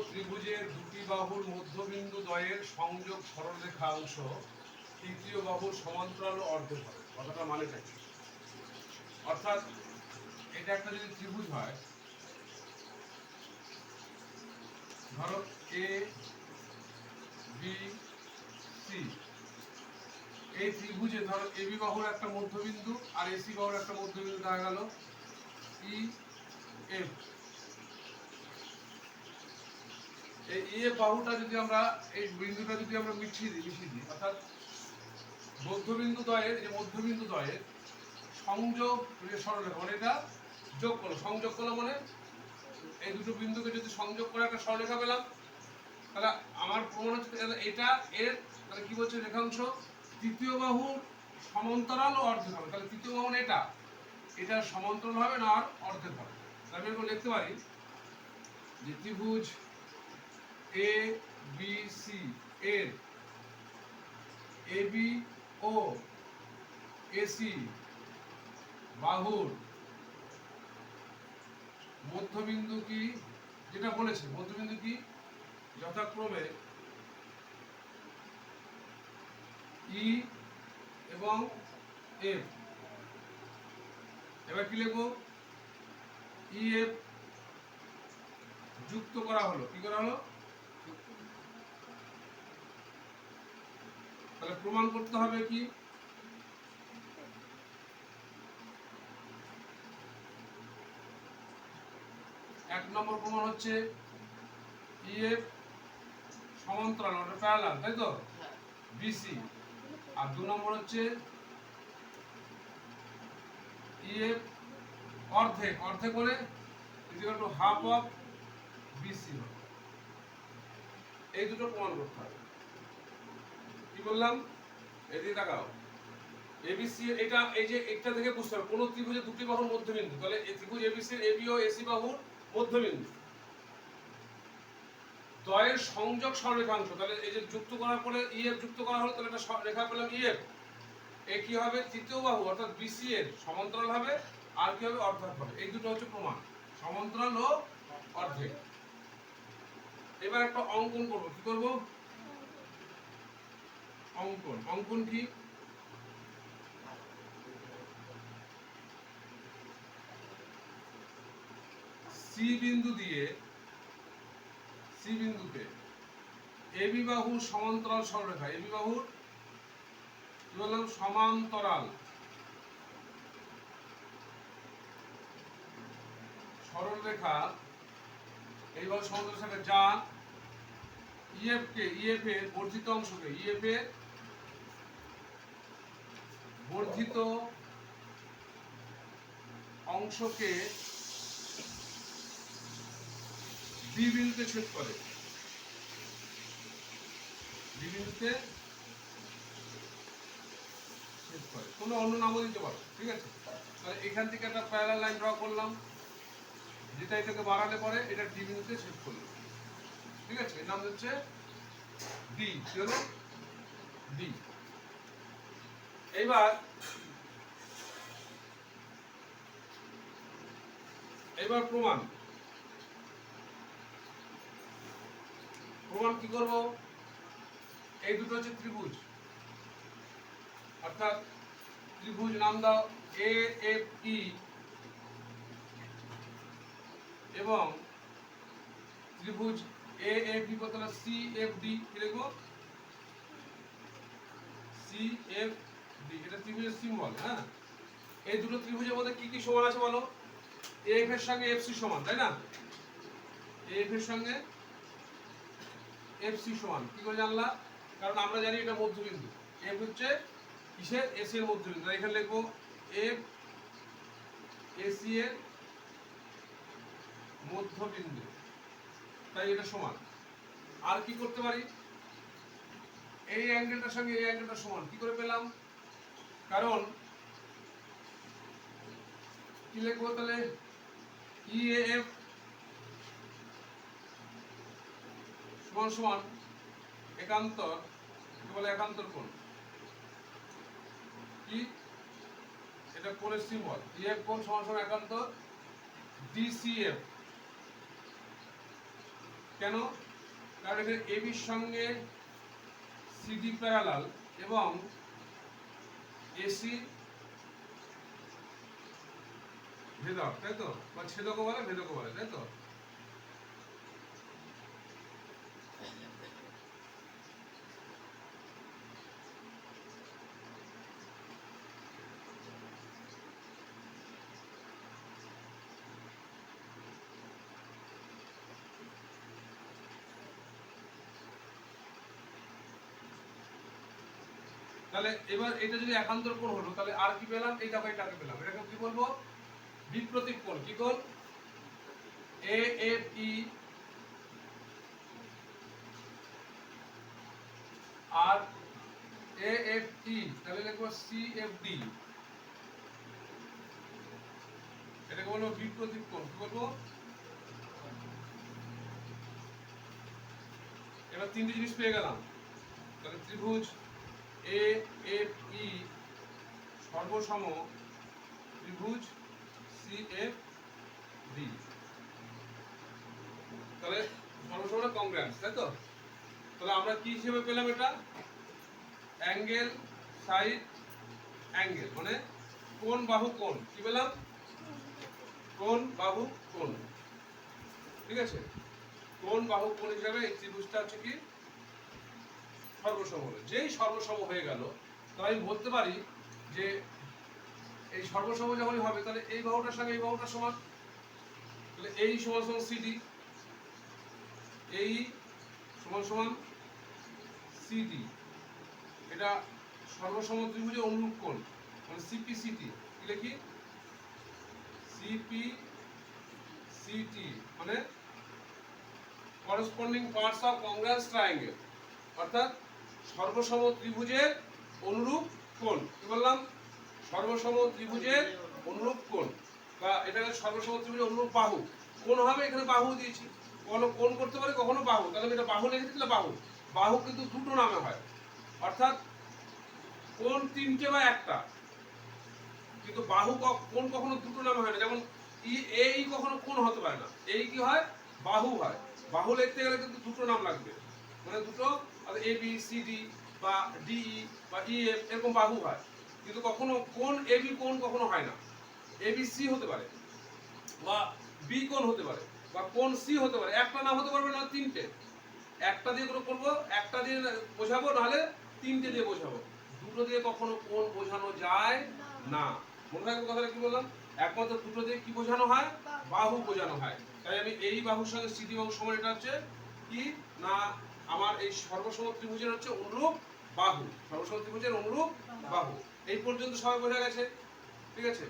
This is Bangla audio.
ত্রিভুজের দুটি বাহুর মধ্যবিন্দু দ্বয়ের সংযোগ সরলরেখা অংশ তৃতীয় বাহুর সমান্তরাল ও অর্ধেক হবে। কথাটা মানেটা কি? অর্থাৎ এটা একটা যদি ত্রিভুজ হয়, ধরো এ বি সি, এই ত্রিভুজে ধরো এবি বাহুর একটা মধ্যবিন্দু আর এসি বাহুর একটা মধ্যবিন্দু দেখা গেল ই এফ। এই এফ বাহুটা যদি আমরা, এই বিন্দুটা যদি আমরা মিশিয়ে দিই অর্থাৎ মধ্যবিন্দু দ্বয়ের, এই মধ্যবিন্দু দ্বয়ের সংযোগ সরলরেখা, মানে এটা যোগ করলো, সংযোগ করলো মানে এই দুটো বিন্দুকে যদি সংযোগ করে একটা সরলরেখা পেলাম, তাহলে আমার প্রমাণ হচ্ছে এটা এর, তাহলে কি বলছে রেখাংশ তৃতীয় বাহুর সমান্তরাল ও অর্ধেক হবে। তাহলে তৃতীয় বাহু এটা সমান্তরাল হবে না আর অর্ধেক হবে। আমি এখন লিখতে পারি যে ত্রিভুজ এ বি সি এর এ বি ও এসি বাহুর মধ্যবিন্দু কি, যেটা বলেছে মধ্যবিন্দু কি, যথাক্রমে ই এবং এফ। এবার কি লিখবো? ই এফ যুক্ত করা হলো, কি করা হলো? তাহলে প্রমাণ করতে হবে কি, এক নম্বর প্রমাণ হচ্ছে ইএফ সমান্তরাল মানে প্যারালাল, তাই তো, বিসি। আর দু নম্বর হচ্ছে ইএফ অর্ধেক, অর্ধেক মানে equal to half of B C. এই দুটো প্রমাণ করতে হবে। কি বললাম? এদিকে তাকাও, এবিসি, এটা এই যে একটা থেকে বুঝতে হবে কোন ত্রিভুজে দুটি বাহুর মধ্যবিন্দু, তাহলে এই ত্রিভুজ এবিসি এবি ও এসি বাহুর মধ্যবিন্দু দ্বয়ের সংযোগ সরলরেখাংশ, তাহলে এই যে যুক্ত করার পরে ইএফ যুক্ত করা হলো, তাহলে একটা রেখা পেলাম ইএফ। এ কি হবে? তৃতীয় বাহু অর্থাৎ বিসি এর সমান্তরাল হবে আর কি হবে? অর্ধেক হবে। এই দুটো হচ্ছে প্রমাণ, সমান্তরাল ও অর্ধেক। এবার একটা অঙ্কন করব। কি করব? অঙ্কন। অঙ্কন কি? সি বিন্দু দিয়ে, সি বিন্দুতে এবি বাহুর সমান্তরাল সরলরেখা, এবি বাহুর কি বললাম? সমান্তরাল সরলরেখা, এইবার সমান্তরাল রেখা যা ইএফ কে, ইএফ এর বর্ধিত অংশকে, ইএফ এর বর্ধিত অংশকে বি বিন্দুতে ছেদ করে, বি বিন্দুতে ছেদ করে। কোনো অন্য নামও দিতে পারো, ঠিক আছে? তাহলে এখান থেকে একটা প্যারালাল লাইন ড্র করলাম, যেটা এটাকে বাড়ালে পরে এটা ডি বিন্দুতে ছেদ করলো, ঠিক আছে? এর নাম হচ্ছে ডি। কি হলো? ডি। এইবার প্রমাণ, প্রমাণ কি করব? এই দুটো হচ্ছে ত্রিভুজ, অর্থাৎ ত্রিভুজ নাম দাও এ এফ ই এবং ত্রিভুজ এ এফ বি কত হলো? C F D. কি লিখবো? C F D. এটা ত্রিভুজের সিম্বল। হ্যাঁ, এই দুটো ত্রিভুজের মধ্যে কি কি সমান আছে বলো? এফ এর সঙ্গে এফ সি সমান, তাই না? এফ এর সঙ্গে এফ সি সমান। কি করে জানলা? কারণ আমরা জানি এটা মধ্যবিন্দু। এফ হচ্ছে কিসের? এসি এর মধ্যবিন্দু। এখানে লিখবো এফ এসি এর মধ্যবিন্দু, তাই এটা সমান। আর কি করতে পারি? এই অ্যাঙ্গেলটার সঙ্গে এই অ্যাঙ্গেলটা সমান। কি করে পেলাম? কারণ কি লিখবো তাহলে? ইএএফ সমান সমান একান্তর, কি বলে? একান্তর কোণ। কি? এটা কোণের সিম্বল। ইএফ কোণ সমান সমান একান্তর ডিসিএফ। কেন? কারণ এখানে এবির সঙ্গে সিডি প্যারালাল এবং এসি ভেদক, তাই তো, বা ছেদকও বলে ভেদকও বলে, তাই তো। তাহলে এবার এটা যদি একান্তর কোণ হলো, তাহলে আর কি পেলাম? এই দেখো এটাকে পেলাম। এটাকে কি বলবো? বিপ্রতীক কোণ। কি কোণ? A F E R A F E, তাহলে লিখবো সি এফ ডি। এটাকে বলবো বিপ্রতীক কোণ। কি বলবো? এবার তিনটে জিনিস পেয়ে গেলাম। তাহলে ত্রিভুজ এ এফ ই সর্বসম ত্রিভুজ সি এফ ডি। তাহলে সর্বসম কংগ্রেন্স, তাই তো। তাহলে আমরা কি হিসেবে পেলাম এটা? অ্যাঙ্গেল সাইড অ্যাঙ্গেল, মানে কোণ বাহু কোণ। কি পেলাম? কোণ বাহু কোণ। ঠিক আছে, কোণ বাহু কোণ হিসাবে এই ত্রিভুজটা হচ্ছে কি সর্বসম হলো। যেই সর্বসম হয়ে গেল, তাহলে আমি বলতে পারি যে এই সর্বসম যখনই হবে, তাহলে এই বাহুটার সঙ্গে এই বাহুটার সমান। তাহলে এই সমান সমান সিডি, এই সমান সমান সিডি। এটা সর্বসম ত্রিভুজের অনুরূপ কোণ, মানে সিপি সিটি। কি লিখি? সিপি সিটি মানে করসপন্ডিং পার্টস অফ কংগ্রেন্স ট্রায়াঙ্গেল, অর্থাৎ সর্বসম ত্রিভুজের অনুরূপ কোণ। কি বললাম? সর্বসম ত্রিভুজের অনুরূপ কোণ, বা এটাকে সর্বসম ত্রিভুজের অনুরূপ বাহু। কোণ হবে, এখানে বাহু দিয়েছি। কখনো কোণ করতে পারে, কখনো বাহু। তাহলে আমি এটা বাহু লিখেছি, তাহলে বাহু। বাহু কিন্তু দুটো নামে হয়, অর্থাৎ কোণ তিনটে বা একটা, কিন্তু বাহু কোণ কখনো দুটো নামে হয় না। যেমন এই কখনো কোণ হতে পারে না, এই কি হয়? বাহু হয়। বাহু লিখতে গেলে কিন্তু দুটো নাম লাগবে, মানে দুটো, এ বি সি ডি বা ডিই বা ই এফ, এরকম বাহু হয়। কিন্তু কখনো কোণ এ বি কোণ কখনো হয় না। এ বি সি হতে পারে, বা বি কোণ হতে পারে, বা কোণ সি হতে পারে। একটা নাম হতে পারবে না, তিনটে। একটা দিয়ে কোনো করবো, একটা দিয়ে বোঝাবো, নাহলে তিনটে দিয়ে বোঝাবো। দুটো দিয়ে কখনো কোণ বোঝানো যায় না। মনে রাখবো কথাটা কি বললাম? একমাত্র দুটো দিয়ে কি বোঝানো হয়? বাহু বোঝানো হয়। তাই আমি এই বাহুর সঙ্গে সিডি বাহুর সমান, এটা হচ্ছে কি না, আমার এই সর্বসম ত্রিভুজের হচ্ছে অনুরূপ বাহু। সর্বসম ত্রিভুজের অনুরূপ বাহু। এই পর্যন্ত সবাই বোঝা গেছে? ঠিক আছে।